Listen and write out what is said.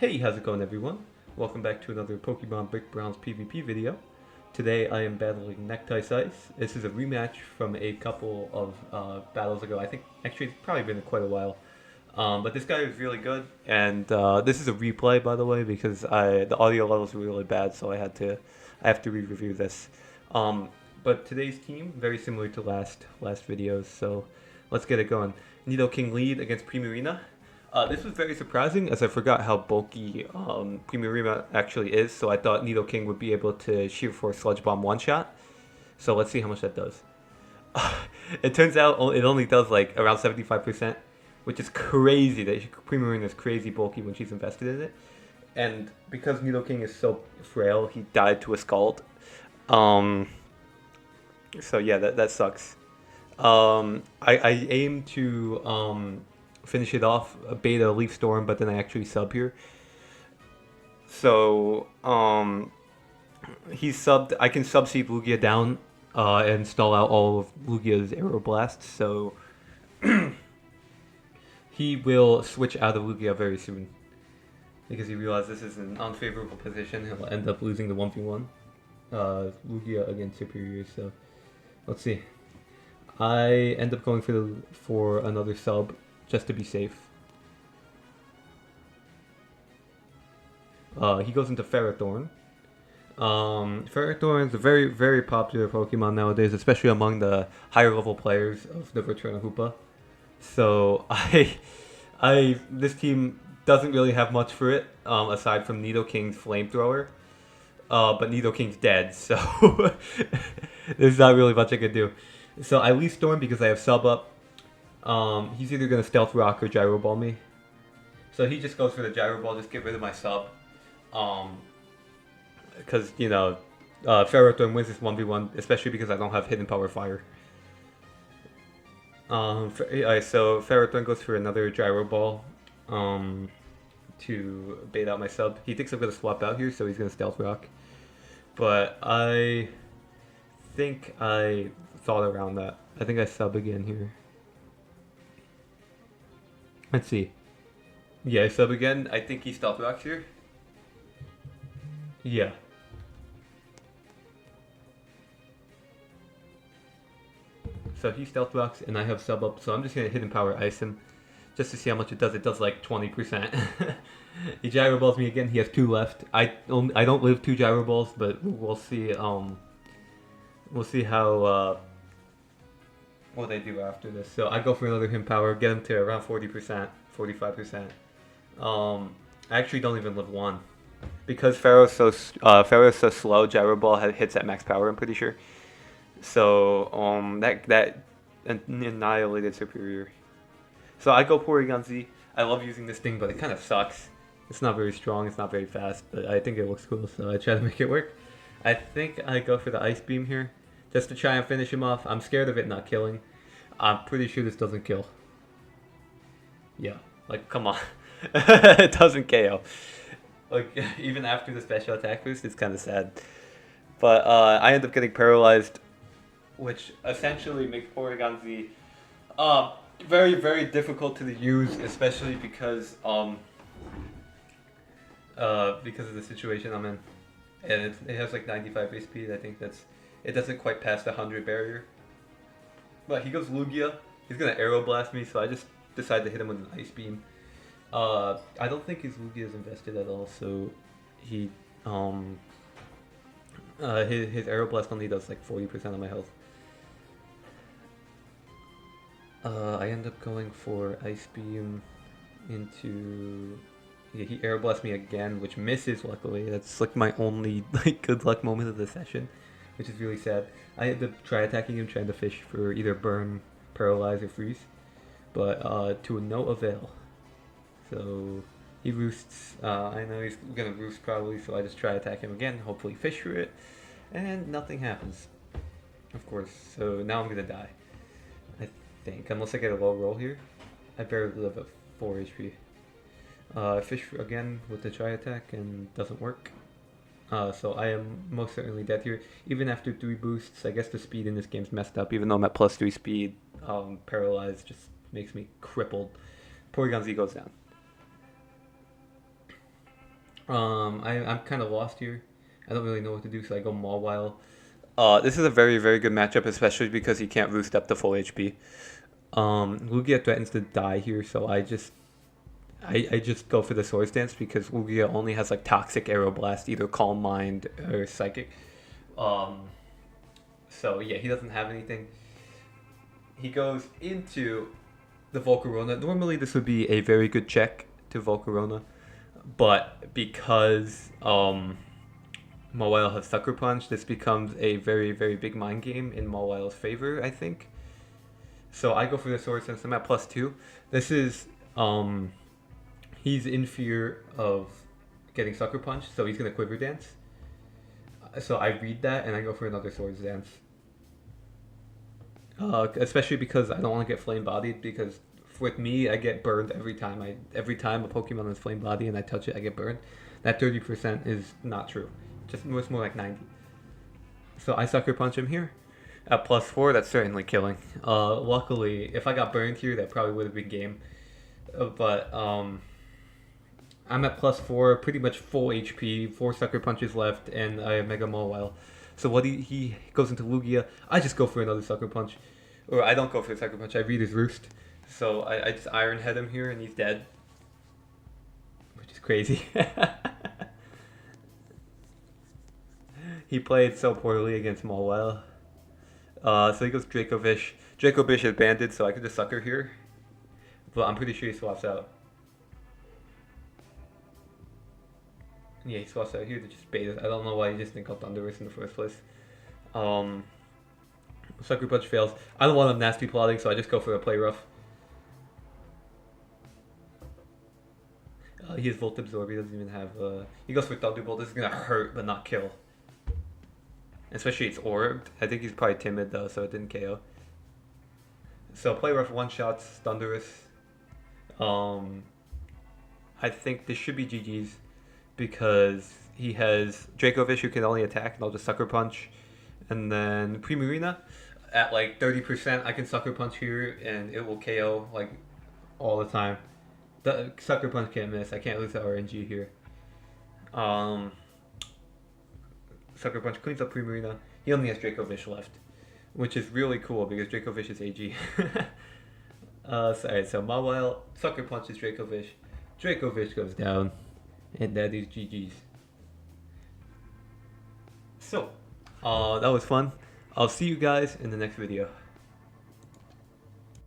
Hey, how's it going everyone? Welcome back to another Pokemon Brick Bronze PvP video. Today I am battling Necktie Ice. This is a rematch from a couple of battles ago. I think actually it's probably been quite a while. But this guy is really good, and this is a replay by the way because the audio levels were really bad, so I have to re-review this. Um, but today's team very similar to last videos, so let's get it going. Nidoking lead against Primarina. This was very surprising as I forgot how bulky Primarina actually is, so I thought Nidoking would be able to Sheer Force Sludge Bomb one shot. So let's see how much that does. It turns out it only does like around 75%, which is crazy. That Primarina is crazy bulky when she's invested in it. And because Nidoking is so frail, he died to a Scald. Um, so yeah, that sucks. I aim to finish it off a beta Leaf Storm, but then I actually sub here. So he's subbed. I can subseed Lugia down and stall out all of Lugia's Aeroblasts. So he will switch out of Lugia very soon because he realizes this is an unfavorable position. He'll end up losing the 1v1 Lugia against Superior. So let's see. I end up going for another sub just to be safe. He goes into Ferrothorn. Ferrothorn is a very popular Pokemon nowadays, especially among the higher level players of the Return of Hoopa. So this team doesn't really have much for it aside from Nidoking's Flamethrower. But Nidoking's dead, so there's not really much I can do. So I Leaf Storm because I have sub up. He's either going to Stealth Rock or Gyro Ball me. So he just goes for the Gyro Ball, just get rid of my sub. Because, you know, Ferrothorn wins this 1v1, especially because I don't have Hidden Power Fire. So Ferrothorn goes for another Gyro Ball to bait out my sub. He thinks I'm going to swap out here, so he's going to Stealth Rock. But I think I thought around that. I think I sub again here. Let's see. Yeah, I sub again. I think he Stealth Rocks here. Yeah. So he Stealth Rocks and I have sub up, so I'm just going to Hidden Power Ice him just to see how much it does. It does like 20%. He Gyro Balls me again. He has 2 left. I don't live 2 Gyro Balls, but we'll see. We'll see how what they do after this. So I go for another Hidden Power, get him to around 40%, 45%. I actually don't even live 1 because Pharaoh's so slow. Gyro Ball hits at max power. I'm pretty sure. So that annihilated Superior. So I go Porygon Z. I love using this thing, but it kind of sucks. It's not very strong, it's not very fast, but I think it looks cool, so I try to make it work. I think I go for the Ice Beam here, just to try and finish him off. I'm scared of it not killing. I'm pretty sure this doesn't kill. Yeah, like, come on. It doesn't KO. Like, even after the special attack boost, it's kind of sad. But I end up getting paralyzed, which essentially makes Porygon Z very difficult to use, especially because of the situation I'm in, and it has like 95 base speed. I think it doesn't quite pass the 100 barrier. But he goes Lugia. He's gonna Aeroblast me, so I just decide to hit him with an Ice Beam. I don't think his Lugia is invested at all, so he his Aeroblast only does like 40% of my health. I end up going for Ice Beam into... Yeah, he Aeroblasts me again, which misses, luckily. That's like my only like good luck moment of the session, which is really sad. I had to try attacking him, trying to fish for either Burn, Paralyze, or Freeze, but to no avail. So he roosts. I know he's gonna roost probably, so I just try attack him again, hopefully fish for it, and nothing happens, of course. So now I'm gonna die, I think, unless I get a low roll here. I barely live at 4 HP. Fish again with the try attack and doesn't work. So I am most certainly dead here. Even after 3 boosts, I guess the speed in this game's messed up. Even though I'm at plus 3 speed, paralyzed just makes me crippled. Porygon Z goes down. I'm kind of lost here. I don't really know what to do, so I go Mawile. This is a very, very good matchup, especially because he can't boost up to full HP. Lugia threatens to die here, so I just go for the Swords Dance because Lugia only has like Toxic Aeroblast, either Calm Mind or Psychic. Um, so yeah, he doesn't have anything. He goes into the Volcarona. Normally, this would be a very good check to Volcarona, but because Mawile has Sucker Punch, this becomes a very, very big mind game in Mawile's favor, I think. So I go for the sword since I'm at +2. This is he's in fear of getting Sucker Punch, so he's gonna Quiver Dance. So I read that and I go for another Swords Dance. Especially because I don't want to get Flame Bodied because with me I get burned every time a Pokemon is Flame Body and I touch it I get burned. That 30% is not true. It's more like 90. So I Sucker Punch him here. At +4, that's certainly killing. Luckily, if I got burned here, that probably would have been game. But I'm at +4, pretty much full HP, 4 Sucker Punches left, and I have Mega Mawile. So what he goes into Lugia, I just go for another Sucker Punch. Or I don't go for the Sucker Punch, I read his Roost. So I just Iron Head him here, and he's dead. Which is crazy. He played so poorly against Mawile. So he goes Dracovish. Dracovish is banded, so I could just Sucker here. But I'm pretty sure he swaps out. Yeah, he swaps out here to just bait it. I don't know why he just didn't go Thunderous in the first place. Sucker Punch fails. I don't want him nasty plotting, so I just go for a Play Rough. He has Volt Absorb, he doesn't even have... he goes for Thunderbolt. This is gonna hurt, but not kill. Especially it's orbed. I think he's probably timid though, so it didn't KO. So Play Rough one-shots Thunderous. I think this should be GG's because he has Dracovish who can only attack, and I'll just Sucker Punch. And then Primarina at like 30%, I can Sucker Punch here and it will KO like all the time. The Sucker Punch can't miss. I can't lose the RNG here. Sucker Punch cleans up Primarina. He only has Dracovish left, which is really cool because Dracovish is AG. Alright, so Mawile Sucker Punches Dracovish. Dracovish goes down, and that is GG's. So, that was fun. I'll see you guys in the next video.